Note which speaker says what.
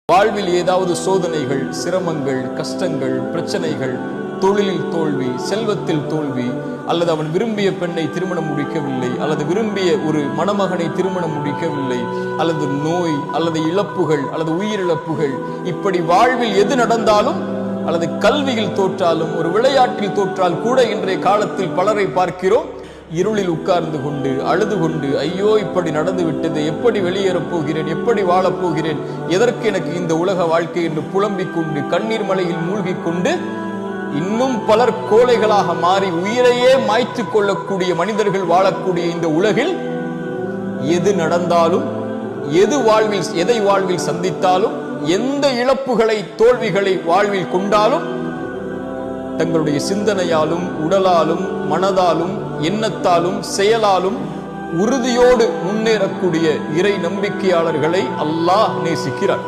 Speaker 1: வாழ்வில் ஏதாவது சோதனைகள், சிரமங்கள், கஷ்டங்கள், பிரச்சனைகள், தொழிலில் தோல்வி, செல்வத்தில் தோல்வி, அல்லது அவன் விரும்பிய பெண்ணை திருமணம் முடிக்கவில்லை, அல்லது விரும்பிய ஒரு மணமகனை திருமணம் முடிக்கவில்லை, அல்லது நோய், அல்லது இழப்புகள், அல்லது உயிரிழப்புகள், இப்படி வாழ்வில் எது நடந்தாலும், அல்லது கல்வியில் தோற்றாலும், ஒரு விளையாட்டில் தோற்றால் கூட இன்றைய காலத்தில் பலரை பார்க்கிறோம், இருளில் உட்கார்ந்து கொண்டு அழுது கொண்டு, ஐயோ இப்படி நடந்து விட்டது, எப்படி வெளியேறப் போகிறேன், எப்படி வாழப் போகிறேன், எதற்கு எனக்கு இந்த உலக வாழ்க்கை என்று புலம்பிக் கொண்டு கண்ணீர் மலையில் மூழ்கிக் கொண்டு இன்னும் பலர் கோழைகளாக மாறி உயிரையே மாய்த்து கொள்ளக்கூடிய மனிதர்கள் வாழக்கூடிய இந்த உலகில் எது நடந்தாலும், எதை வாழ்வில் சந்தித்தாலும், எந்த இழப்புகளை, தோல்விகளை வாழ்வில் கொண்டாலும் தங்களுடைய சிந்தனையாலும், உடலாலும், மனதாலும், எண்ணத்தாலும், செயலாலும் உறுதியோடு முன்னேறக்கூடிய இறை நம்பிக்கையாளர்களை அல்லாஹ் நேசிக்கிறார்.